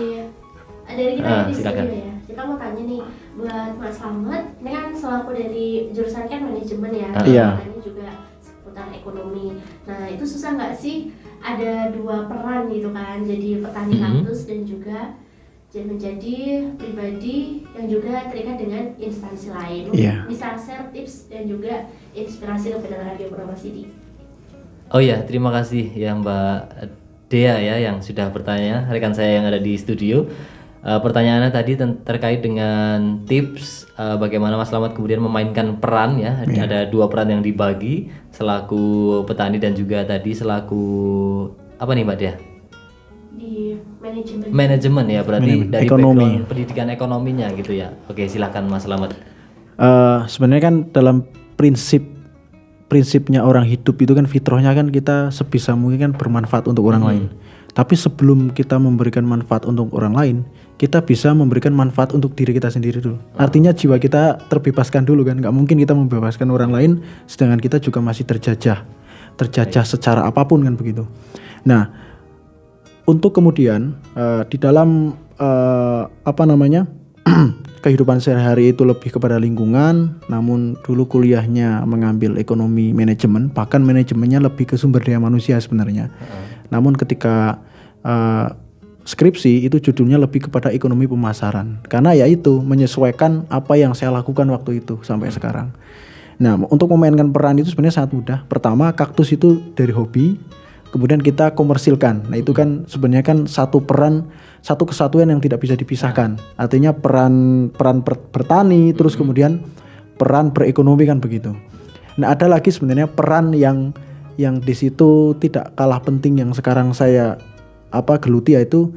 kita yang di silakan. studio ya. Kita mau tanya nih buat Mas Slamet, ini kan selaku dari jurusan kan manajemen ya. Iya. Tanya juga seputar ekonomi. Nah itu susah nggak sih ada dua peran gitu kan, jadi petani kaktus dan juga menjadi pribadi yang juga terikat dengan instansi lain. Iya. Bisa share tips dan juga inspirasi kepada Radio Purnama Sidi. Oh ya, terima kasih ya Mbak Dea ya yang sudah bertanya, rekan saya yang ada di studio. Pertanyaannya tadi terkait dengan tips bagaimana Mas Slamet kemudian memainkan peran ya. Ada dua peran yang dibagi, selaku petani dan juga tadi selaku apa nih Mbak Dea? Di Manajemen ya, berarti dari ekonomi. background pendidikan ekonominya gitu ya. Oke, silakan Mas Slamet. Sebenarnya kan dalam prinsipnya orang hidup itu kan fitrahnya kan kita sebisa mungkin kan bermanfaat untuk orang lain. Tapi sebelum kita memberikan manfaat untuk orang lain, kita bisa memberikan manfaat untuk diri kita sendiri dulu. Artinya jiwa kita terbebaskan dulu kan. Nggak mungkin kita membebaskan orang lain sedangkan kita juga masih terjajah secara apapun kan begitu. Nah, untuk kemudian di dalam kehidupan sehari-hari itu lebih kepada lingkungan, namun dulu kuliahnya mengambil ekonomi manajemen, bahkan manajemennya lebih ke sumber daya manusia sebenarnya. Namun ketika skripsi itu judulnya lebih kepada ekonomi pemasaran, karena ya itu menyesuaikan apa yang saya lakukan waktu itu sampai sekarang. Nah, untuk memainkan peran itu sebenarnya sangat mudah. Pertama, kaktus itu dari hobi, kemudian kita komersilkan. Nah, itu kan sebenarnya kan satu kesatuan yang tidak bisa dipisahkan. Artinya peran bertani, terus kemudian peran berekonomi kan begitu. Nah, ada lagi sebenarnya peran yang di situ tidak kalah penting yang sekarang saya geluti, yaitu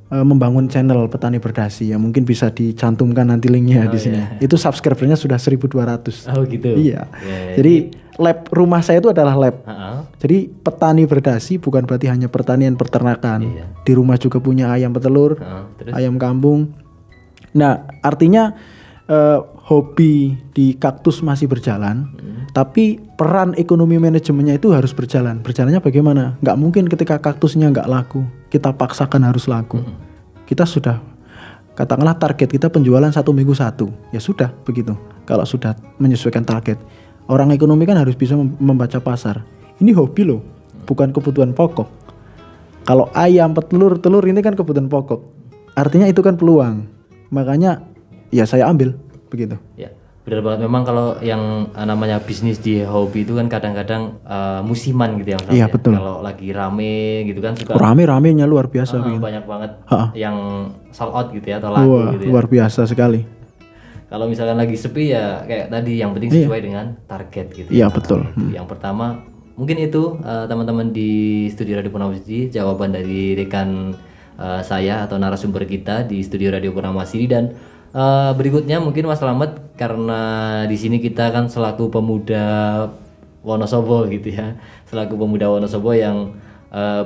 membangun channel Petani Berdasi ya, mungkin bisa dicantumkan nanti linknya di sini. Itu subscribernya sudah 1.200. Oh gitu. Iya. Jadi lab rumah saya itu adalah lab. Jadi Petani Berdasi bukan berarti hanya pertanian peternakan. Di rumah juga punya ayam petelur, ayam kampung. Nah, artinya hobi di kaktus masih berjalan, tapi peran ekonomi manajemennya itu harus berjalan. Berjalannya bagaimana? Nggak mungkin ketika kaktusnya nggak laku, kita paksakan harus laku. Kita sudah, katakanlah target kita penjualan 1 minggu 1, ya sudah begitu. Kalau sudah menyesuaikan target, orang ekonomi kan harus bisa membaca pasar. Ini hobi loh, bukan kebutuhan pokok. Kalau ayam, petelur, telur ini kan kebutuhan pokok. Artinya itu kan peluang. Makanya ya saya ambil begitu. Ya. Benar banget. Memang kalau yang namanya bisnis di hobi itu kan kadang-kadang musiman gitu ya Mas. Iya, Ya. betul. Kalau lagi rame gitu kan suka Rame-ramenya luar biasa begitu. banyak banget Ha-ha. yang sold out gitu ya atau lagu Wah, gitu ya. luar biasa sekali. Kalau misalkan lagi sepi ya kayak tadi yang penting sesuai dengan target gitu. Iya, Nah, betul. itu yang pertama mungkin itu teman-teman di studio Radio Purnama City jawaban dari rekan saya atau narasumber kita di studio Radio Purnama City. Dan berikutnya mungkin Mas Slamet, karena di sini kita kan selaku pemuda Wonosobo gitu ya, selaku pemuda Wonosobo yang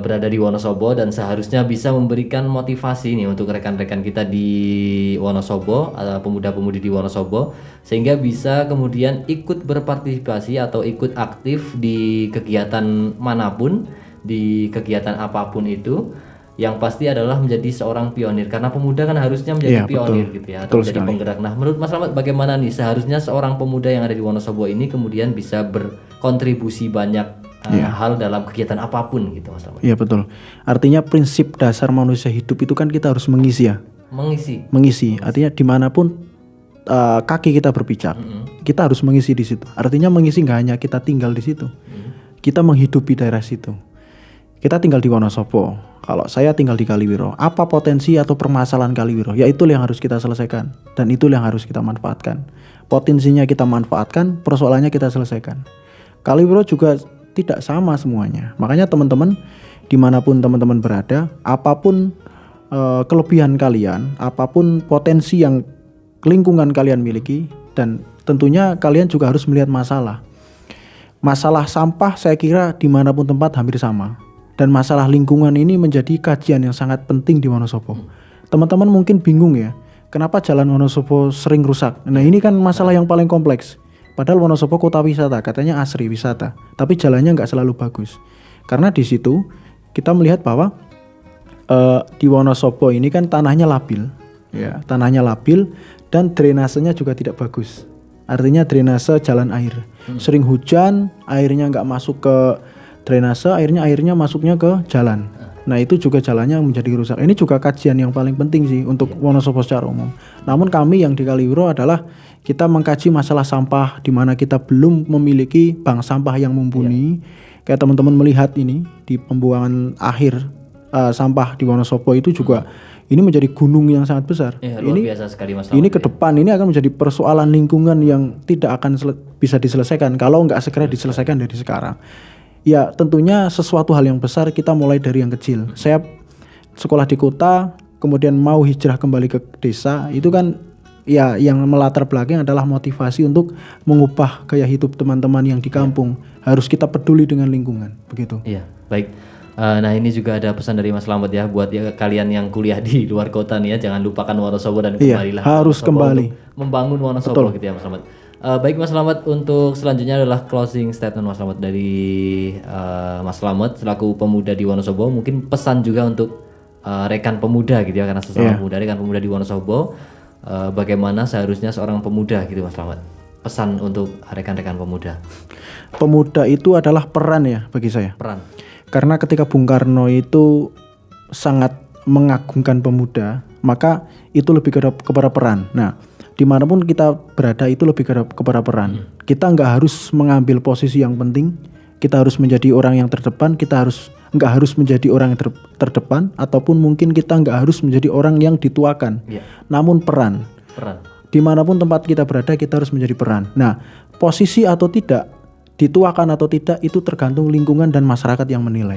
berada di Wonosobo dan seharusnya bisa memberikan motivasi nih untuk rekan-rekan kita di Wonosobo, pemuda-pemudi di Wonosobo, sehingga bisa kemudian ikut berpartisipasi atau ikut aktif di kegiatan manapun, di kegiatan apapun itu, yang pasti adalah menjadi seorang pionir, karena pemuda kan harusnya menjadi Iya, pionir betul. gitu ya, atau Betul menjadi sekali. penggerak. Nah, menurut Mas Slamet bagaimana nih seharusnya seorang pemuda yang ada di Wonosobo ini kemudian bisa berkontribusi banyak hal dalam kegiatan apapun gitu Mas Slamet? Iya, betul. Artinya prinsip dasar manusia hidup itu kan kita harus mengisi ya. Mengisi. Artinya dimanapun kaki kita berpijak, kita harus mengisi di situ. Artinya mengisi nggak hanya kita tinggal di situ, kita menghidupi daerah situ. Kita tinggal di Wonosobo. Kalau saya tinggal di Kaliwiro, apa potensi atau permasalahan Kaliwiro? Ya itu yang harus kita selesaikan dan itu yang harus kita manfaatkan. Potensinya kita manfaatkan, persoalannya kita selesaikan. Kaliwiro juga tidak sama semuanya. Makanya teman-teman dimanapun teman-teman berada, apapun kelebihan kalian, apapun potensi yang lingkungan kalian miliki, dan tentunya kalian juga harus melihat masalah. Masalah sampah saya kira dimanapun tempat hampir sama. Dan masalah lingkungan ini menjadi kajian yang sangat penting di Wonosobo. Teman-teman mungkin bingung ya, kenapa jalan Wonosobo sering rusak? Nah ini kan masalah yang paling kompleks. Padahal Wonosobo kota wisata, katanya asri wisata, tapi jalannya nggak selalu bagus. Karena di situ kita melihat bahwa di Wonosobo ini kan tanahnya labil, ya, tanahnya labil dan drainasenya juga tidak bagus. Artinya drainase jalan air, sering hujan, airnya nggak masuk ke drainase, airnya masuknya ke jalan. Nah itu juga jalannya menjadi rusak. Ini juga kajian yang paling penting sih untuk Wonosobo secara umum. Namun kami yang di Kaliwiro adalah kita mengkaji masalah sampah di mana kita belum memiliki bank sampah yang mumpuni. Kayak teman-teman melihat ini di pembuangan akhir sampah di Wonosobo itu juga ini menjadi gunung yang sangat besar. Luar biasa sekali Mas Ini Slamet. ke depan ini akan menjadi persoalan lingkungan yang tidak akan bisa diselesaikan kalau nggak segera diselesaikan dari sekarang. Ya tentunya sesuatu hal yang besar kita mulai dari yang kecil. Saya sekolah di kota, kemudian mau hijrah kembali ke desa, itu kan ya yang melatar belakang adalah motivasi untuk mengubah gaya hidup teman-teman yang di kampung. Harus kita peduli dengan lingkungan, begitu. Iya, baik. Nah ini juga ada pesan dari Mas Slamet ya buat kalian yang kuliah di luar kota nih ya, jangan lupakan Wonosobo dan Iya, kembalilah harus Wonosobo kembali. untuk membangun Wonosobo gitu ya Mas Slamet. Baik Mas Slamet, untuk selanjutnya adalah closing statement Mas Slamet dari Mas Slamet selaku pemuda di Wonosobo. Mungkin pesan juga untuk rekan pemuda gitu ya, karena sesama pemuda, rekan pemuda di Wonosobo, bagaimana seharusnya seorang pemuda gitu Mas Slamet. Pesan untuk rekan-rekan pemuda. Pemuda itu adalah peran ya bagi saya. Peran. Karena ketika Bung Karno itu sangat mengagungkan pemuda, maka itu lebih kepada peran. Nah, dimanapun kita berada itu lebih kepada peran. Kita nggak harus mengambil posisi yang penting, kita harus menjadi orang yang terdepan, kita nggak harus menjadi orang yang terdepan, ataupun mungkin kita nggak harus menjadi orang yang dituakan. Namun peran. Dimanapun tempat kita berada kita harus menjadi peran. Nah, posisi atau tidak, dituakan atau tidak itu tergantung lingkungan dan masyarakat yang menilai.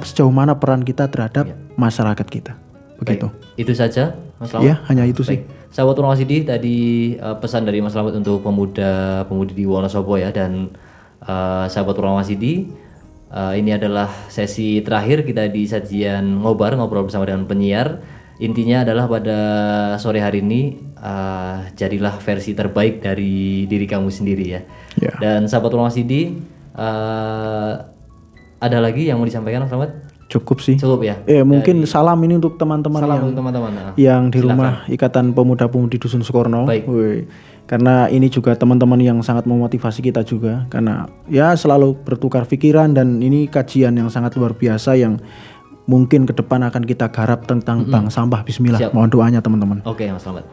Sejauh mana peran kita terhadap masyarakat kita. Begitu. Baik, itu saja Mas Slamet. Ya, hanya itu sih. Sahabat Purnama City, tadi pesan dari Mas Slamet untuk pemuda-pemudi di Wonosobo ya, dan sahabat Purnama City, ini adalah sesi terakhir kita di sajian ngobrol bersama dengan penyiar. Intinya adalah pada sore hari ini jadilah versi terbaik dari diri kamu sendiri ya. Dan sahabat Purnama City, ada lagi yang mau disampaikan Mas Slamet? Cukup sih. Cukup ya. Mungkin salam ini untuk teman-teman yang di rumah Ikatan Pemuda-Pemudi Dusun Sukorno. Baik. Karena ini juga teman-teman yang sangat memotivasi kita juga, karena ya selalu bertukar pikiran, dan ini kajian yang sangat luar biasa yang mungkin ke depan akan kita garap tentang bank sampah. Bismillah. Mohon doanya teman-teman. Oke Mas Slamet.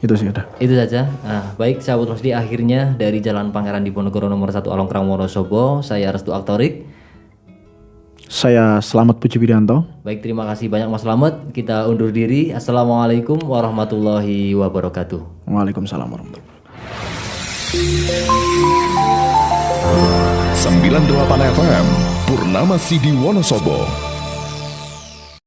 Itu sih udah. Itu saja. Nah, baik sahabat Rosdi, akhirnya dari Jalan Pangeran Diponegoro nomor 1 Alongkrang Wonosobo, saya Restu Aktorik. Saya Slamet Puji Widianto. Baik, terima kasih banyak Mas Slamet. Kita undur diri. Assalamualaikum warahmatullahi wabarakatuh. Waalaikumsalam warahmatullahi wabarakatuh. 98 FM Purnama Sidi Wonosobo.